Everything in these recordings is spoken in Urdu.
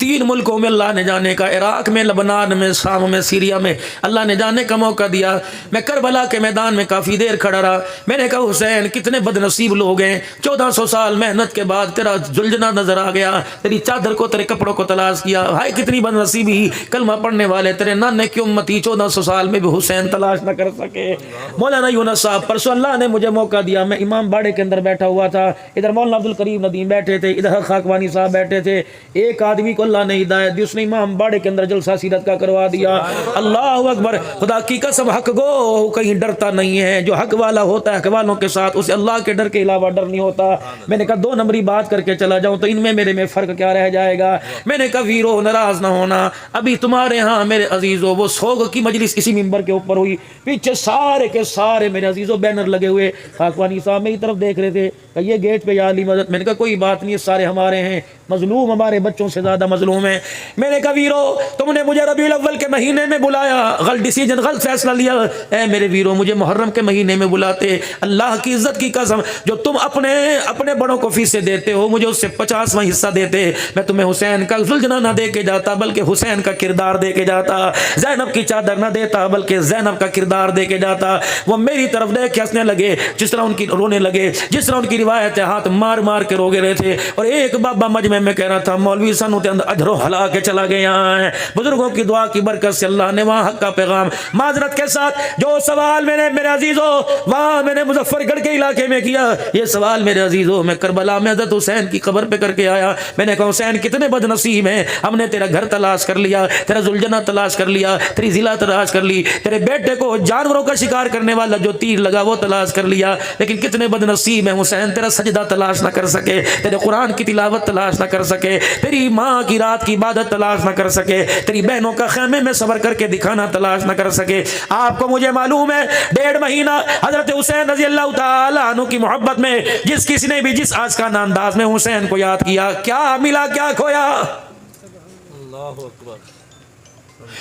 3 ملکوں میں اللہ نے جانے کا، عراق میں، لبنان میں، شام میں، سیریا میں اللہ نے جانے کا موقع دیا۔ میں کربلا کے میدان میں کافی دیر کھڑا رہا۔ میں نے کہا حسین کتنے بد نصیب لوگ ہیں، 1400 سال محنت کے بعد تیرا زلجنا نظر آ گیا، تیری چادر کو، تیرے کپڑوں کو تلاش کیا، ہائے کتنی بد نصیبی، کلمہ پڑھنے والے تیرے نانے کی امتی 1400 سال میں بھی حسین تلاش نہ کر سکے۔ مولانا یونس صاحب پرسوں اللہ نے مجھے موقع دیا، میں امام باڑے کے اندر بیٹھا ہوا تھا، ادھر مولانا عبد الکریم ندیم بیٹھے تھے، ادھر خاکوانی صاحب بیٹھے تھے۔ ایک آدمی کو اللہ نے ہدایت دی، اس نے امام باڑے کے اندر جلسہ سیرت کا کروا دیا۔ اللہ اکبر، خدا کی قسم حق گو کہیں ڈرتا نہیں ہے، جو حق والا ہوتا ہے حق والوں کے ساتھ اسے اللہ کے ڈر کے علاوہ ڈر نہیں ہوتا۔ میں نے کہا 2 نمبری بات کر کے چلا جاؤں تو ان میں میرے میں فرق کیا رہ جائے گا۔ میں نے کہا ویرو ناراض نہ ہونا، ابھی تمہارے ہاں میرے عزیزوں وہ سوگ کی مجلس اسی ممبر کے اوپر ہوئی، پیچھے سارے کے سارے میرے عزیزوں بینر لگے ہوئے، خاکوانی صاحب میری طرف دیکھ رہے تھے کہ یہ گیٹ پہ یا علی مدد۔ میں نے کہا کوئی بات نہیں، سارے ہمارے ہیں، مظلوم ہمارے بچوں سے زیادہ مظلوم ہیں۔ میں نے کہا ویرو تم نے مجھے ربیع الاول کے مہینے میں بلایا، غلط ڈیسیجن، غلط فیصلہ لیا۔ اے میرے ویرو مجھے محرم کے مہینے میں بلاتے، اللہ کی عزت کی قسم جو تم اپنے بڑوں کو فیسیں دیتے ہو مجھے اس سے 50واں حصہ دیتے، میں تمہیں حسین کا زلجنا نہ دے کے جاتا بلکہ حسین کا کردار دے کے جاتا، زینب کی چادر نہ دیتا بلکہ زینب کا کردار دے کے جاتا۔ وہ میری طرف دیکھ کے ہنسنے لگے، جس طرح ان کی رونے لگے، جس طرح ان کی روایت ہے، ہاتھ مار مار کے روگے رہے تھے۔ اور ایک بابا مجمع میں کہہ رہا تھا مولوی سنو کے اندر اجرو ہلا کے چلا گیا ہے، بزرگوں کی دعا کی برکت سے اللہ نے وہاں حق کا پیغام معذرت کے ساتھ جو سوال میں نے میرے عزیزوں وہاں میں نے مظفر گڑھ کے علاقے میں کیا، یہ سوال میرے عزیزوں میں کربلا میں حضرت حسین کی قبر پہ کر کے آیا۔ میں نے کہا حسین کتنے بد نصیب ہیں، ہم نے تیرا گھر تلاش کر لیا، تیرا زلجنا تلاش کر لیا، تیری ضلع تلاش کر لی، تیرے بیٹے کو جانوروں کا شکار کرنے والا جو تیر لگا وہ تلاش کر لیا، لیکن کتنے بد نصیب ہیں حسین تیرا سجدہ تلاش نہ کر سکے، تیرے قرآن کی تلاوت تلاش نہ کر سکے، تیری ماں کی رات کی عبادت تلاش نہ کر سکے، تیری بہنوں کا خیمے میں صبر کر کے دکھانا تلاش نہ کر سکے۔ آپ کو مجھے معلوم ہے 1.5 مہینہ حضرت حسین رضی اللہ تعالی عنہ کی محبت میں جس کسی نے بھی جس آشکانہ انداز میں حسین کو یاد کیا، کیا ملا کیا کھویا؟ اللہ اکبر۔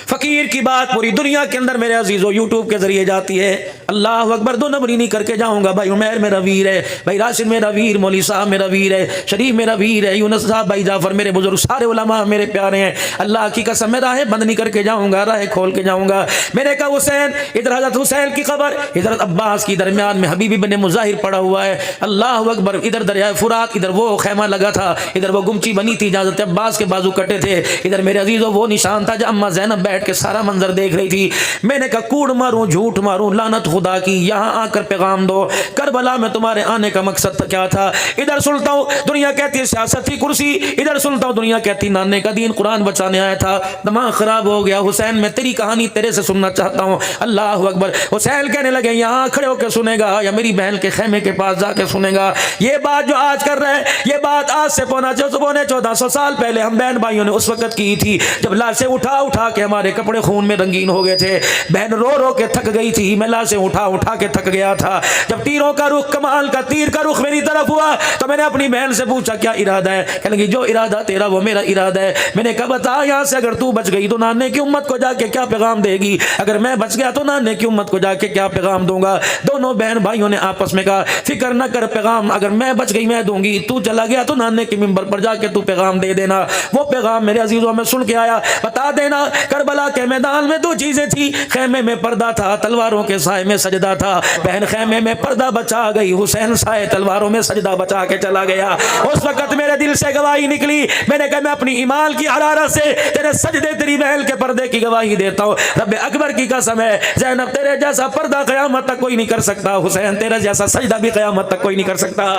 فقیر کی بات پوری دنیا کے اندر میرے عزیزوں یوٹیوب کے ذریعے جاتی ہے۔ اللہ اکبر، 2 نمبری نہیں کر کے جاؤں گا۔ بھائی عمیر میرا ویر ہے، بھائی راشد میرا ویر، مولوی صاحب میرا ویر ہے، شریف میرا ویر ہے، یونس صاحب، بھائی جعفر میرے بزرگ، سارے علماء میرے پیارے ہیں۔ اللہ کی قسم میں راہیں بند نہیں کر کے جاؤں گا، راہیں کھول کے جاؤں گا۔ میں نے کہا حسین، ادھر حضرت حسین کی قبر، ادھر عباس کی درمیان میں حبیب ابن مظاہر پڑا ہوا ہے۔ اللہ اکبر، ادھر دریائے فرات، ادھر وہ خیمہ لگا تھا، ادھر وہ گمچی بنی تھی جہاں حضرت عباس کے بازو کٹے تھے، ادھر میرے عزیزوں وہ نشان تھا جب اماں زینب بیٹھ کے سارا منظر دیکھ رہی تھی۔ میں نے کہا کوڑ ماروں، جھوٹ ماروں، لعنت خدا کی، یہاں آ کر پیغام دو، کربلا میں تمہارے آنے کا مقصد کیا تھا؟ ادھر سنتا ہوں دنیا کہتی ہے سیاست کی کرسی، ادھر سنتا ہوں دنیا کہتی نانے کا دین قرآن بچانے آیا تھا۔ دماغ خراب ہو گیا حسین، میں تیری کہانی تیرے سے سننا چاہتا ہوں۔ اللہ اکبر، حسین کہنے لگے یہاں کھڑے ہو کے سنے گا یا میری بہن کے خیمے کے پاس جا کے سنے گا؟ یہ بات جو آج کر رہے ہیں، یہ بات آج سے 1400 سال پہلے ہم بہن بھائیوں نے اس وقت کی تھی جب لاشیں اٹھا اٹھا کے ہمارے کپڑے خون میں رنگین ہو گئے تھے، بہن رو رو کے تھک گئی تھی، میں لاشیں اٹھا اٹھا کے تھک گیا تھا۔ جب تیروں کا رخ، کمال کا تیر کا رخ میری طرف ہوا تو میں نے اپنی بہن سے پوچھا کیا ارادہ ہے؟ کہنے لگی جو ارادہ تیرا وہ میرا ارادہ ہے۔ میں نے کہا بتا یہاں سے اگر تو بچ گئی تو نانے کی امت کو جا کے کیا پیغام دے گی، اگر میں بچ گیا تو نانے کی امت کو جا کے کیا پیغام دوں گا؟ دونوں بہن بھائیوں نے آپس میں کہا فکر نہ کر، پیغام اگر میں بچ گئی میں دوں گی، تو چلا گیا تو نانے کے منبر پر جا کے تو پیغام دے دینا۔ وہ پیغام میرے عزیزوں میں سن کے آیا، بتا دینا کربلا کے میدان میں 2 چیزیں تھی، خیمے میں پردہ تھا، تلواروں کے سائے میں سجدہ تھا۔ بہن خیمے میں پردہ بچا گئی، حسین سائے تلواروں میں سجدہ بچا کے چلا گیا۔ اس وقت میرے دل سے گواہی نکلی، میں نے کہا میں اپنی ایمان کی حرارت سے تیرے سجدے، تیری بہن کے پردے کی گواہی دیتا ہوں۔ رب اکبر کی قسم ہے زینب تیرے جیسا پردہ قیامت تک کوئی نہیں کر سکتا، حسین تیرا جیسا سجدہ بھی قیامت تک کوئی نہیں کر سکتا۔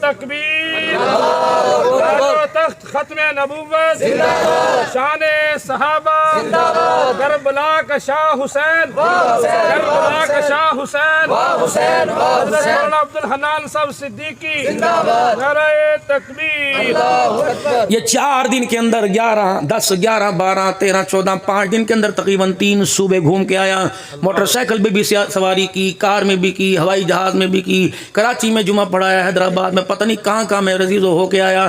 تکبیر، تخت ختم نبوت، شان صحابہ، کربلا کا شاہ حسین، کربلا کا شاہ حسین، حضرت مولانا عبد الحنان صاحب صدیقی، نعرہ تکبیر۔ یہ 4 دن کے اندر 11 10 11 12 13 14 5 دن کے اندر تقریباً 3 صوبے گھوم کے آیا۔ موٹر سائیکل پہ بھی سواری کی، کار میں بھی کی، ہوائی جہاز میں بھی کی، کراچی میں جمعہ پڑھایا، حیدرآباد میں، پتہ نہیں کہاں کہاں میں عزیزو ہو کے آیا،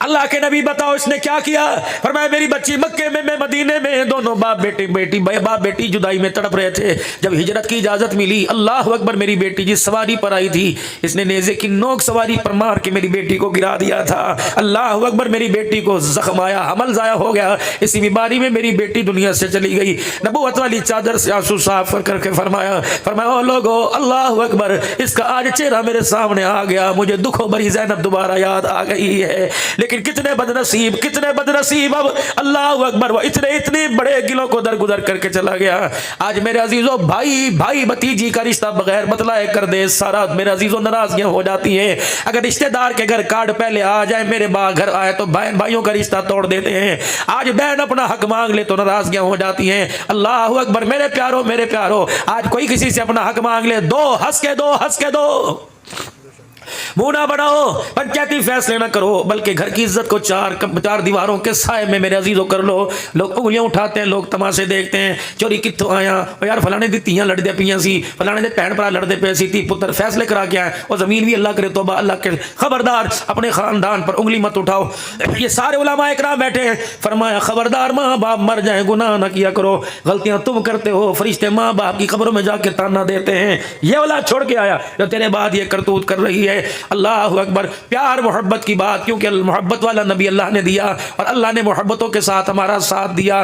اللہ کے نبی بتاؤ اس نے کیا کیا؟ فرمایا میری بچی مکے میں مدینے میں دونوں باپ بیٹی جدائی میں تڑپ رہے تھے. جب ہجرت کی اجازت ملی، اللہ اکبر، میری بیٹی جس سواری پر آئی تھی اس نے نیزے کی نوک سواری پر مار کے میری بیٹی کو گرا دیا تھا. اللہ اکبر، میری بیٹی کو زخم آیا، حمل ضائع ہو گیا. اسی بیماری میں میری بیٹی دنیا سے چلی گئی. نبوت والی چادر سے آنسو صاف کر کے فرمایا او لوگو، اللہ اکبر، اس کا آج چہرہ میرے سامنے آ گیا. مجھے دکھوں بھری زینب دوبارہ یاد آ گئی ہے. لیکن کتنے بد نصیب اب اللہ اکبر، وہ اتنے بڑے گلوں کو درگزر کر کے چلا گیا. آج میرے عزیزوں، بھائی بھتیجی کا رشتہ بغیر بتلائے کر دے سارا میرے عزیزوں ناراضگیاں ہو جاتی ہیں. اگر رشتہ دار کے گھر کارڈ پہلے آ جائے، میرے گھر آئے تو بہن بھائیوں کا رشتہ توڑ دیتے ہیں. آج بہن اپنا حق مانگ لے تو ناراضگیاں ہو جاتی ہیں. اللہ اکبر، میرے پیارو، آج کوئی کسی سے اپنا حق مانگ لے، ہنس کے دو، منہ نہ بڑھاؤ، پنچایتی فیصلے نہ کرو، بلکہ گھر کی عزت کو چار دیواروں کے سائے میں میرے عزیزوں کر لو. لوگ انگلیاں اٹھاتے ہیں، لوگ تماشے دیکھتے ہیں، چوری کتوں آیا، یار فلانے دی تیاں لڑدے پیاں سی، فلانے دے بہن بھرا لڑدے پے سی، تھی پتر فیصلے کرا کے آئے، اور زمین بھی اللہ کرے توبہ اللہ کے. خبردار، اپنے خاندان پر انگلی مت اٹھاؤ. یہ سارے علماء اکرام بیٹھے ہیں. فرمایا خبردار، ماں باپ مر جائیں گناہ نہ کیا کرو. غلطیاں تم کرتے ہو، فرشتے ماں باپ کی قبروں میں جا کے تانا دیتے ہیں. یہ اولاد چھوڑ کے آیا جو تیرے بعد یہ کرتوت کر رہی ہے. اللہ اکبر، پیار محبت کی بات، کیونکہ محبت والا نبی اللہ نے دیا اور اللہ نے محبتوں کے ساتھ ہمارا ساتھ دیا.